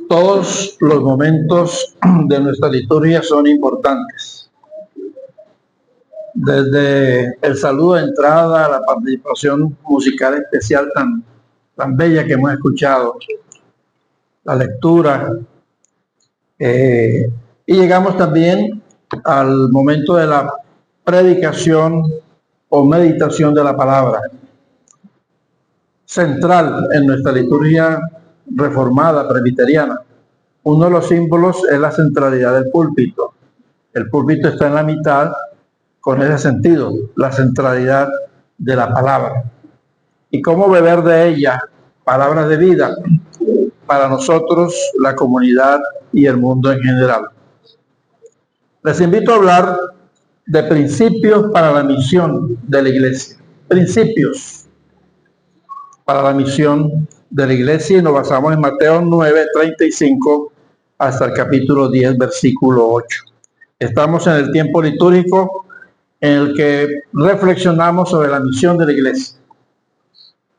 Todos los momentos de nuestra liturgia son importantes. Desde el saludo de entrada a la participación musical especial tan bella que hemos escuchado, la lectura, y llegamos también al momento de la predicación o meditación de la palabra. Central en nuestra liturgia reformada presbiteriana, uno de los símbolos es la centralidad del púlpito. El púlpito está en la mitad con ese sentido, la centralidad de la palabra. ¿Y cómo beber de ella? Palabras de vida para nosotros, la comunidad y el mundo en general. Les invito a hablar de principios para la misión de la iglesia. Principios para la misión de la iglesia, y nos basamos en Mateo 9:35 hasta el capítulo 10, versículo 8. Estamos en el tiempo litúrgico en el que reflexionamos sobre la misión de la iglesia.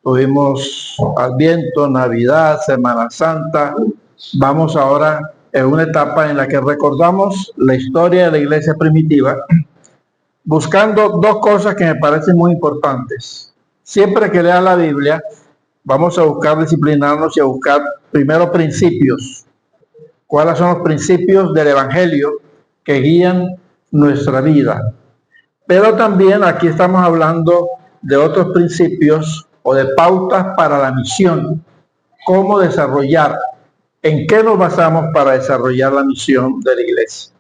Tuvimos Adviento, Navidad, Semana Santa. Vamos ahora en una etapa en la que recordamos la historia de la iglesia primitiva, buscando dos cosas que me parecen muy importantes. Siempre que lea la Biblia, vamos a buscar disciplinarnos y a buscar primero principios. ¿Cuáles son los principios del Evangelio que guían nuestra vida? Pero también aquí estamos hablando de otros principios o de pautas para la misión. ¿Cómo desarrollar? ¿En qué nos basamos para desarrollar la misión de la iglesia?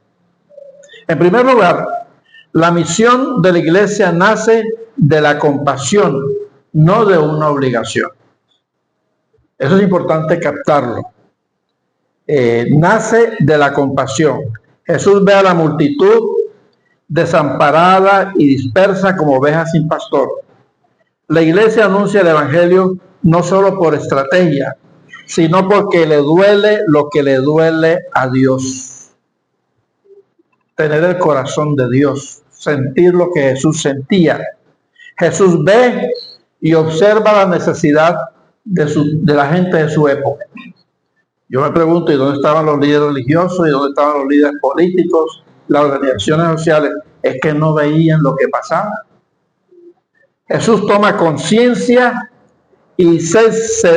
En primer lugar, la misión de la iglesia nace de la compasión, no de una obligación. Eso es importante captarlo. Nace de la compasión. Jesús ve a la multitud desamparada y dispersa como ovejas sin pastor. La iglesia anuncia el evangelio no solo por estrategia, sino porque le duele lo que le duele a Dios. Tener el corazón de Dios, sentir lo que Jesús sentía. Jesús ve y observa la necesidad de la gente de su época. Yo me pregunto, ¿y dónde estaban los líderes religiosos? ¿Y dónde estaban los líderes políticos? Las organizaciones sociales. Es que no veían lo que pasaba. Jesús toma conciencia y se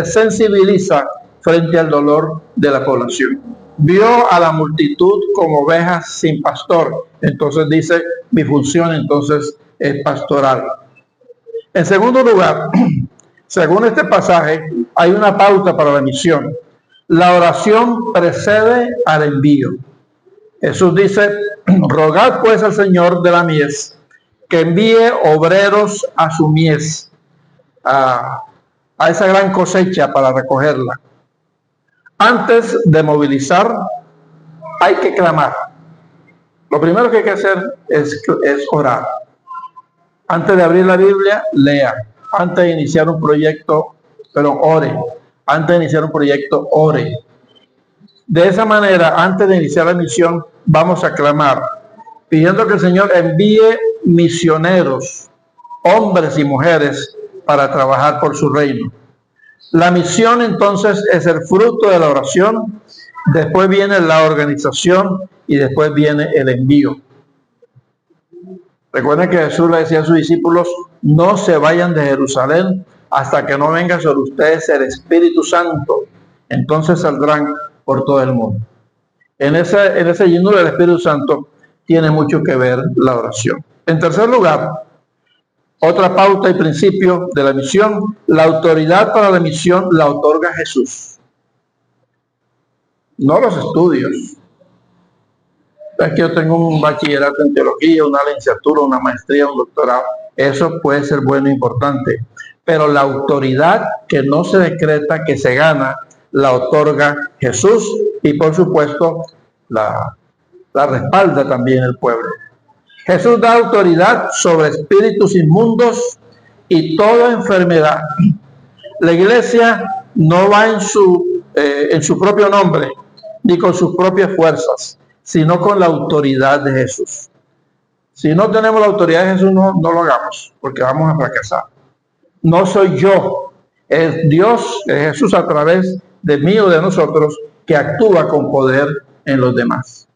sensibiliza frente al dolor de la población. Vio a la multitud como ovejas sin pastor. Entonces dice, mi función entonces es pastoral. En segundo lugar, según este pasaje, hay una pauta para la misión. La oración precede al envío. Jesús dice, rogad pues al Señor de la mies que envíe obreros a su mies, a esa gran cosecha para recogerla. Antes de movilizar, hay que clamar. Lo primero que hay que hacer es orar. Antes de abrir la Biblia, lea. Antes de iniciar un proyecto, ore. Antes de iniciar un proyecto, ore. De esa manera, antes de iniciar la misión, vamos a clamar, pidiendo que el Señor envíe misioneros, hombres y mujeres, para trabajar por su reino. La misión entonces es el fruto de la oración, después viene la organización y después viene el envío. Recuerden que Jesús le decía a sus discípulos, no se vayan de Jerusalén hasta que no venga sobre ustedes el Espíritu Santo. Entonces saldrán por todo el mundo. En ese llenura del Espíritu Santo tiene mucho que ver la oración. En tercer lugar, otra pauta y principio de la misión, la autoridad para la misión la otorga Jesús. No los estudios. Es que yo tengo un bachillerato en teología, una licenciatura, una maestría, un doctorado. Eso puede ser bueno e importante. Pero la autoridad que no se decreta, que se gana, la otorga Jesús y por supuesto la respalda también el pueblo. Jesús da autoridad sobre espíritus inmundos y toda enfermedad. La iglesia no va en su propio nombre ni con sus propias fuerzas, sino con la autoridad de Jesús. Si no tenemos la autoridad de Jesús, no lo hagamos, porque vamos a fracasar. No soy yo, es Dios, es Jesús a través de mí o de nosotros, que actúa con poder en los demás.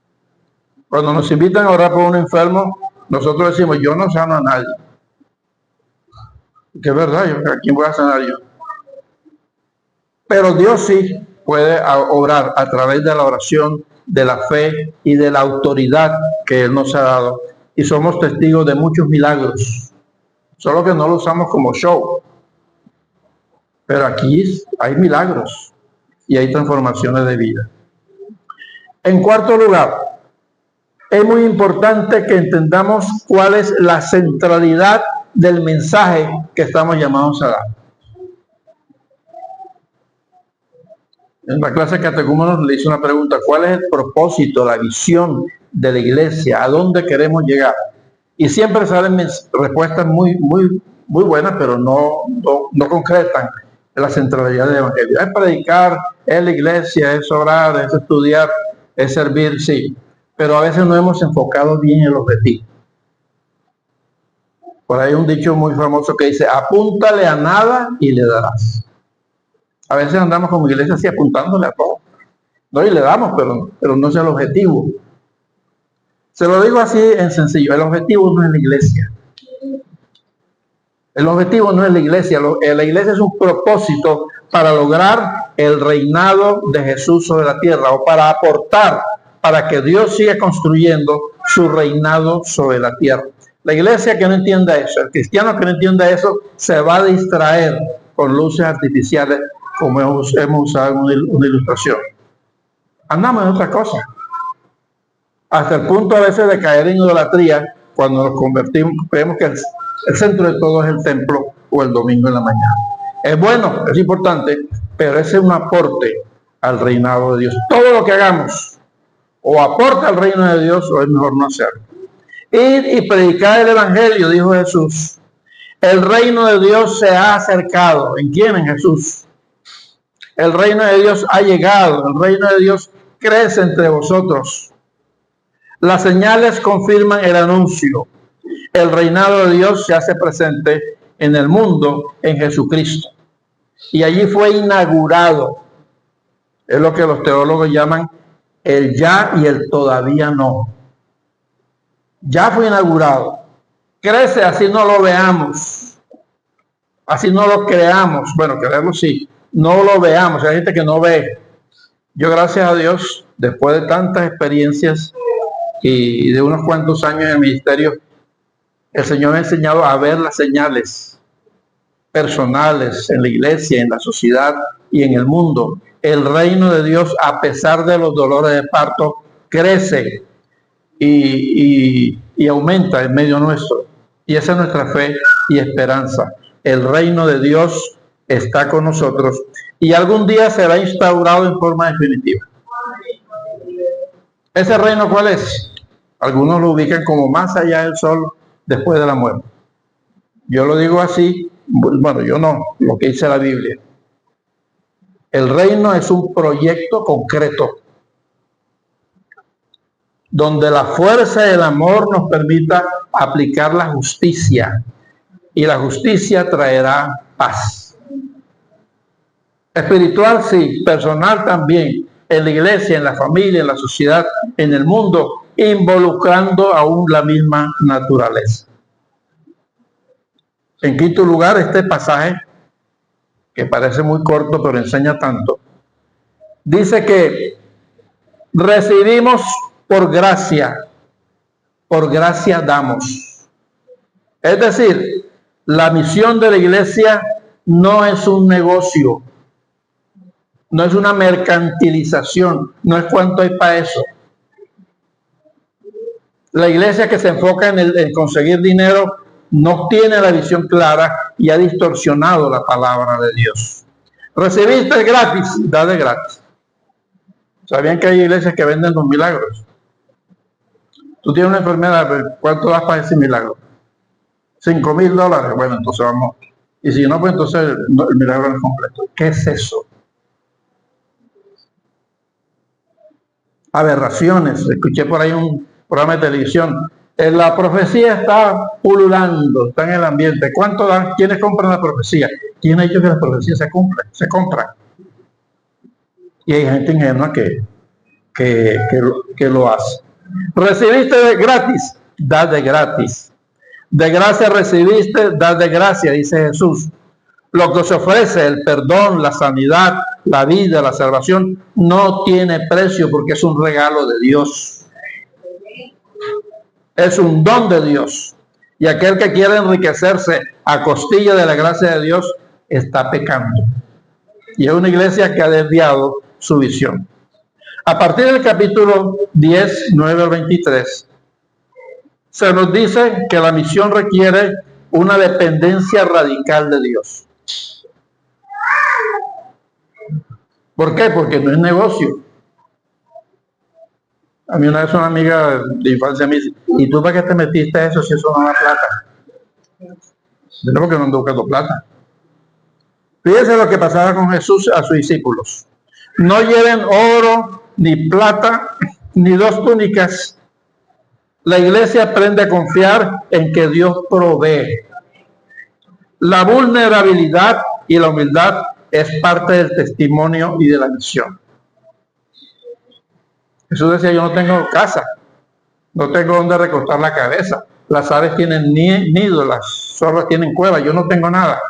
Cuando nos invitan a orar por un enfermo, nosotros decimos, yo no sano a nadie. Que es verdad, ¿a quién voy a sanar yo? Pero Dios sí puede obrar a través de la oración, de la fe y de la autoridad que Él nos ha dado. Y somos testigos de muchos milagros. Solo que no lo usamos como show. Pero aquí hay milagros y hay transformaciones de vida. En cuarto lugar, es muy importante que entendamos cuál es la centralidad del mensaje que estamos llamados a dar. En la clase de catecúmenos le hice una pregunta: ¿cuál es el propósito, la visión de la iglesia? ¿A dónde queremos llegar? Y siempre salen respuestas muy buenas, pero no concretan la centralidad del evangelio. Es predicar, es la iglesia, es orar, es estudiar, es servir, sí. Pero a veces no hemos enfocado bien el objetivo. Por ahí hay un dicho muy famoso que dice: apúntale a nada y le darás. A veces andamos como iglesia así apuntándole a todo. No, y le damos, pero no es el objetivo. Se lo digo así en sencillo: el objetivo no es la iglesia. El objetivo no es la iglesia. La iglesia es un propósito para lograr el reinado de Jesús sobre la tierra, o para aportar para que Dios siga construyendo su reinado sobre la tierra. La iglesia que no entienda eso, el cristiano que no entienda eso, se va a distraer con luces artificiales, como hemos usado en una ilustración. Andamos en otra cosa. Hasta el punto a veces de caer en idolatría cuando nos convertimos, creemos que el centro de todo es el templo o el domingo en la mañana. Es bueno, es importante, pero ese es un aporte al reinado de Dios. Todo lo que hagamos o aporta al reino de Dios, o es mejor no hacerlo. Ir y predicar el evangelio, dijo Jesús. El reino de Dios se ha acercado. ¿En quién? En Jesús. El reino de Dios ha llegado. El reino de Dios crece entre vosotros. Las señales confirman el anuncio. El reinado de Dios se hace presente en el mundo en Jesucristo. Y allí fue inaugurado. Es lo que los teólogos llaman el ya y el todavía no. Ya fue inaugurado. Crece así no lo veamos. Así no lo creamos. Bueno, creerlo sí. No lo veamos. Hay gente que no ve. Yo, gracias a Dios, después de tantas experiencias y de unos cuantos años en el ministerio, el Señor me ha enseñado a ver las señales personales en la iglesia, en la sociedad y en el mundo. El reino de Dios, a pesar de los dolores de parto, crece y aumenta en medio nuestro. Y esa es nuestra fe y esperanza. El reino de Dios está con nosotros y algún día será instaurado en forma definitiva. ¿Ese reino cuál es? Algunos lo ubican como más allá del sol después de la muerte. Yo lo digo así, bueno, yo no, lo que dice la Biblia. El reino es un proyecto concreto donde la fuerza del amor nos permita aplicar la justicia, y la justicia traerá paz. Espiritual sí, personal también, en la iglesia, en la familia, en la sociedad, en el mundo, involucrando aún la misma naturaleza. En quinto lugar, este pasaje, que parece muy corto pero enseña tanto, dice que recibimos por gracia damos. Es decir, la misión de la iglesia no es un negocio, no es una mercantilización, no es cuánto hay para eso. La iglesia que se enfoca en conseguir dinero no tiene la visión clara y ha distorsionado la palabra de Dios. Recibiste gratis, dale gratis. ¿Sabían que hay iglesias que venden los milagros? Tú tienes una enfermedad, ¿cuánto das para ese milagro? $5,000. Bueno, entonces vamos. Y si no, pues entonces el milagro no es completo. ¿Qué es eso? Aberraciones. Escuché por ahí un programa de televisión. La profecía está pululando, está en el ambiente. ¿Cuánto dan? ¿Quiénes compran la profecía? ¿Quién ha dicho que las profecías se compran? Y hay gente ingenua que lo hace. Recibiste de gratis, da de gratis. De gracia recibiste, da de gracia, dice Jesús. Lo que se ofrece, el perdón, la sanidad, la vida, la salvación, no tiene precio porque es un regalo de Dios. Es un don de Dios. Y aquel que quiere enriquecerse a costilla de la gracia de Dios está pecando. Y es una iglesia que ha desviado su visión. A partir del capítulo 10, 9 al 23, se nos dice que la misión requiere una dependencia radical de Dios. ¿Por qué? Porque no es negocio. A mí una vez una amiga de infancia me dice, ¿y tú para qué te metiste a eso si eso no da plata? Yo no, porque no ando buscando plata. Fíjense lo que pasaba con Jesús a sus discípulos. No lleven oro, ni plata, ni dos túnicas. La iglesia aprende a confiar en que Dios provee. La vulnerabilidad y la humildad es parte del testimonio y de la misión. Jesús decía, yo no tengo casa, no tengo donde recostar la cabeza. Las aves tienen nido, las zorras tienen cueva, yo no tengo nada.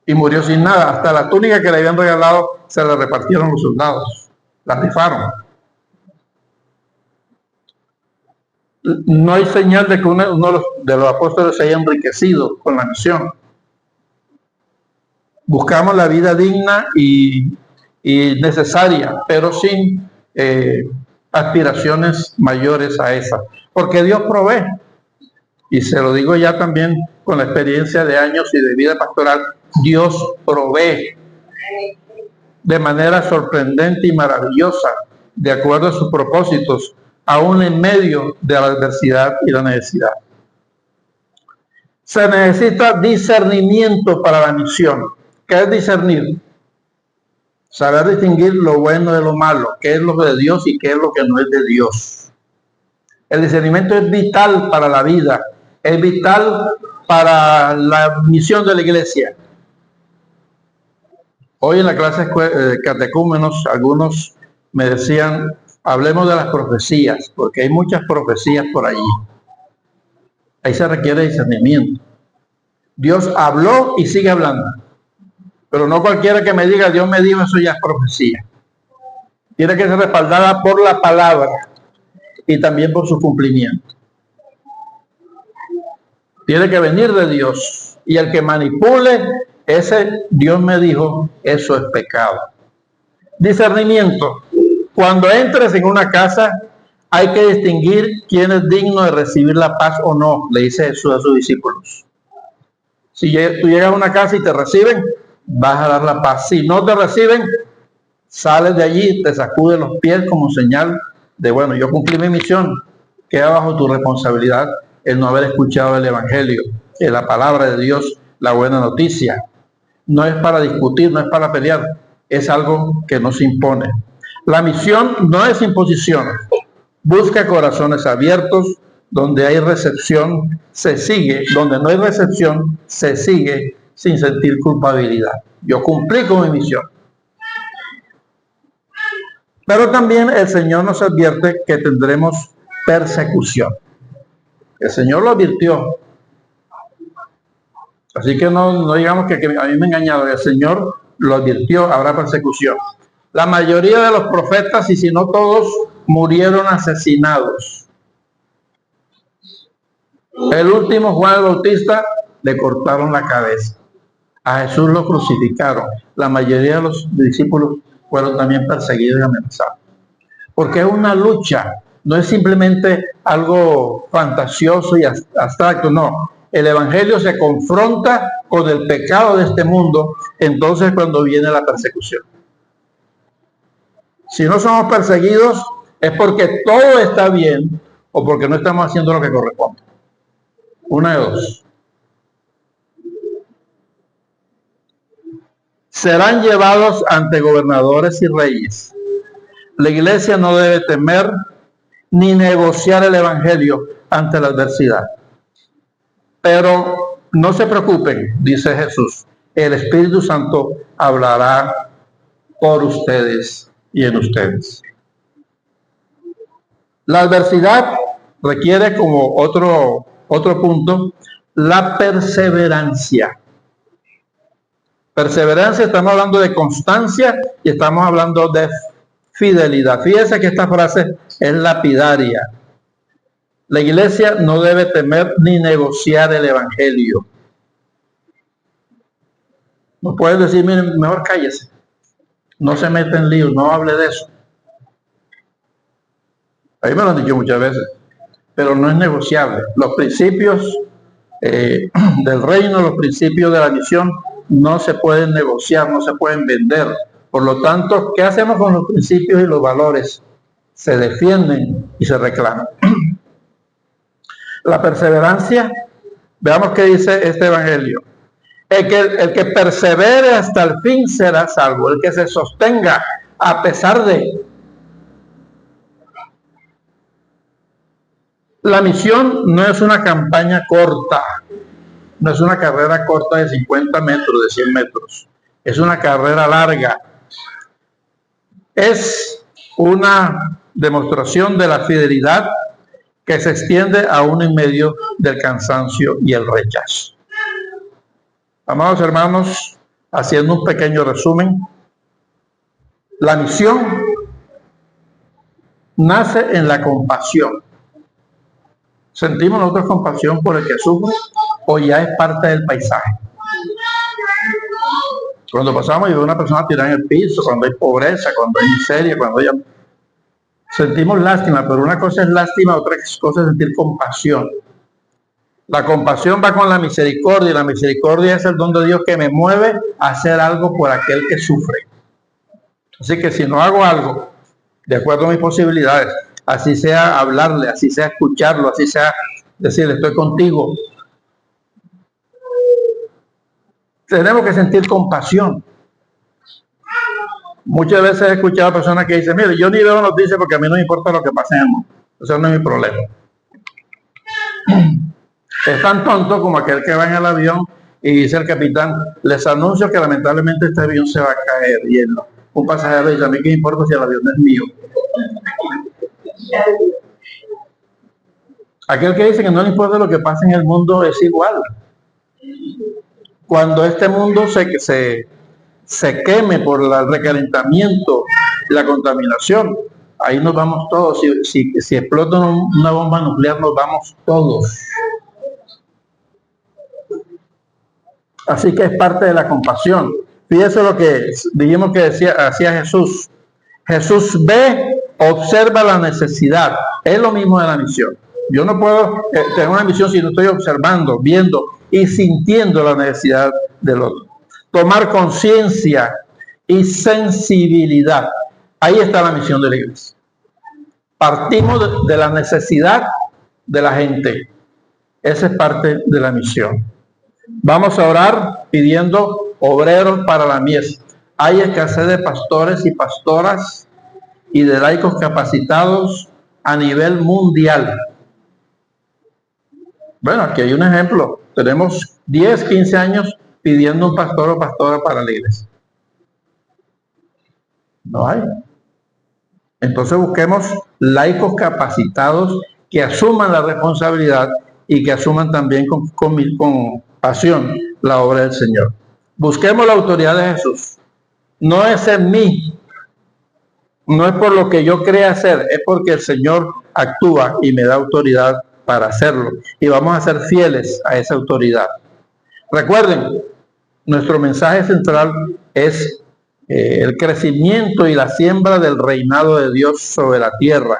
Y murió sin nada. Hasta la túnica que le habían regalado se la repartieron los soldados. La rifaron. No hay señal de que uno de los apóstoles se haya enriquecido con la misión. Buscamos la vida digna y necesaria, pero sin aspiraciones mayores a esa. Porque Dios provee. Y se lo digo ya también con la experiencia de años y de vida pastoral. Dios provee de manera sorprendente y maravillosa, de acuerdo a sus propósitos, aún en medio de la adversidad y la necesidad. Se necesita discernimiento para la misión. ¿Qué es discernir? Saber distinguir lo bueno de lo malo, qué es lo de Dios y qué es lo que no es de Dios. El discernimiento es vital para la vida, es vital para la misión de la iglesia. Hoy en la clase de catecúmenos, algunos me decían, hablemos de las profecías, porque hay muchas profecías por allí. Ahí se requiere discernimiento. Dios habló y sigue hablando. Pero no cualquiera que me diga, Dios me dijo, eso ya es profecía. Tiene que ser respaldada por la palabra y también por su cumplimiento. Tiene que venir de Dios. Y el que manipule ese Dios me dijo, eso es pecado. Discernimiento. Cuando entres en una casa, hay que distinguir quién es digno de recibir la paz o no, le dice Jesús a sus discípulos. Si tú llegas a una casa y te reciben, vas a dar la paz. Si no te reciben, sales de allí, te sacudes los pies como señal de, bueno, yo cumplí mi misión. Queda bajo tu responsabilidad el no haber escuchado el Evangelio, la palabra de Dios, la buena noticia. No es para discutir, no es para pelear, es algo que no se impone. La misión no es imposición. Busca corazones abiertos, donde hay recepción, se sigue, donde no hay recepción, se sigue sin sentir culpabilidad. Yo cumplí con mi misión. Pero también el Señor nos advierte que tendremos persecución. El Señor lo advirtió. Así que no digamos que a mí me engañaron. El Señor lo advirtió, habrá persecución. La mayoría de los profetas, y si no todos, murieron asesinados. El último, Juan el Bautista, le cortaron la cabeza. A Jesús lo crucificaron. La mayoría de los discípulos fueron también perseguidos y amenazados. Porque es una lucha, no es simplemente algo fantasioso y abstracto, no. El Evangelio se confronta con el pecado de este mundo, entonces cuando viene la persecución. Si no somos perseguidos, es porque todo está bien o porque no estamos haciendo lo que corresponde. Una de dos. Serán llevados ante gobernadores y reyes. La iglesia no debe temer ni negociar el Evangelio ante la adversidad. Pero no se preocupen, dice Jesús, el Espíritu Santo hablará por ustedes y en ustedes. La adversidad requiere como otro punto la perseverancia. Perseverancia, estamos hablando de constancia y estamos hablando de fidelidad. Fíjense que esta frase es lapidaria. La iglesia no debe temer ni negociar el evangelio. No puedes decir, miren, mejor cállese. No se meta en líos, no hable de eso. A mí me lo han dicho muchas veces, pero no es negociable. Los principios del reino, los principios de la misión, no se pueden negociar, no se pueden vender. Por lo tanto, ¿qué hacemos con los principios y los valores? Se defienden y se reclaman. La perseverancia, veamos qué dice este evangelio. El que persevere hasta el fin será salvo. El que se sostenga a pesar de. La misión no es una campaña corta, no es una carrera corta de 50 metros, de 100 metros. Es una carrera larga. Es una demostración de la fidelidad que se extiende aún en medio del cansancio y el rechazo. Amados hermanos, haciendo un pequeño resumen, la misión nace en la compasión. ¿Sentimos nosotros compasión por el que sufre o ya es parte del paisaje? Cuando pasamos y veo a una persona tirada en el piso, cuando hay pobreza, cuando hay miseria, cuando hay... sentimos lástima, pero una cosa es lástima, otra cosa es sentir compasión. La compasión va con la misericordia y la misericordia es el don de Dios que me mueve a hacer algo por aquel que sufre. Así que si no hago algo de acuerdo a mis posibilidades, así sea hablarle, así sea escucharlo, así sea decirle estoy contigo, tenemos que sentir compasión. Muchas veces he escuchado a personas que dicen, mire, yo ni veo noticias porque a mí no me importa lo que pase en el mundo. Eso no es mi problema. Es tan tonto como aquel que va en el avión y dice el capitán, les anuncio que lamentablemente este avión se va a caer. Y un pasajero dice, a mí qué me importa si el avión es mío. Aquel que dice que no le importa lo que pase en el mundo es igual. Cuando este mundo se queme por el recalentamiento y la contaminación, ahí nos vamos todos. Si explota una bomba nuclear, nos vamos todos. Así que es parte de la compasión. Fíjese lo que dijimos que hacía Jesús. Jesús ve, observa la necesidad. Es lo mismo de la misión. Yo no puedo tener una misión si no estoy observando, viendo y sintiendo la necesidad del otro. Tomar conciencia y sensibilidad. Ahí está la misión de la iglesia. Partimos de la necesidad de la gente. Esa es parte de la misión. Vamos a orar pidiendo obreros para la mies. Hay escasez de pastores y pastoras y de laicos capacitados a nivel mundial. Bueno, aquí hay un ejemplo. Tenemos 10, 15 años pidiendo un pastor o pastora para la iglesia. No hay. Entonces busquemos laicos capacitados que asuman la responsabilidad y que asuman también con pasión la obra del Señor. Busquemos la autoridad de Jesús. No es en mí, no es por lo que yo crea hacer, es porque el Señor actúa y me da autoridad para hacerlo. Y vamos a ser fieles a esa autoridad. Recuerden, nuestro mensaje central es el crecimiento y la siembra del reinado de Dios sobre la tierra.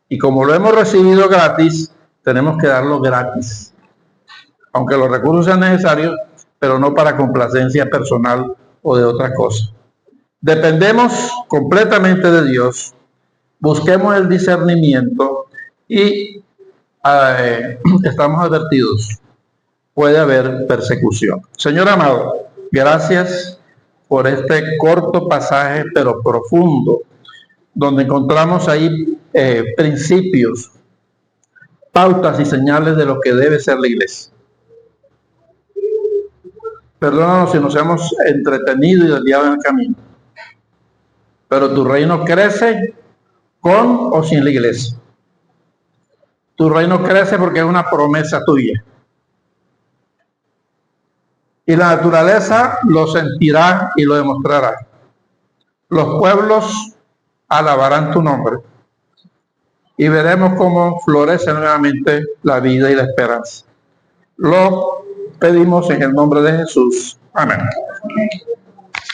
Y como lo hemos recibido gratis, tenemos que darlo gratis. Aunque los recursos sean necesarios, pero no para complacencia personal o de otra cosa. Dependemos completamente de Dios, busquemos el discernimiento y estamos advertidos, puede haber persecución. Señor amado, gracias por este corto pasaje, pero profundo, donde encontramos ahí principios, pautas y señales de lo que debe ser la iglesia. Perdónanos si nos hemos entretenido y desviado en el camino. pero tu reino crece con o sin la iglesia. Tu reino crece porque es una promesa tuya. Y la naturaleza lo sentirá y lo demostrará. Los pueblos alabarán tu nombre. Y veremos cómo florece nuevamente la vida y la esperanza. Lo pedimos en el nombre de Jesús. Amén.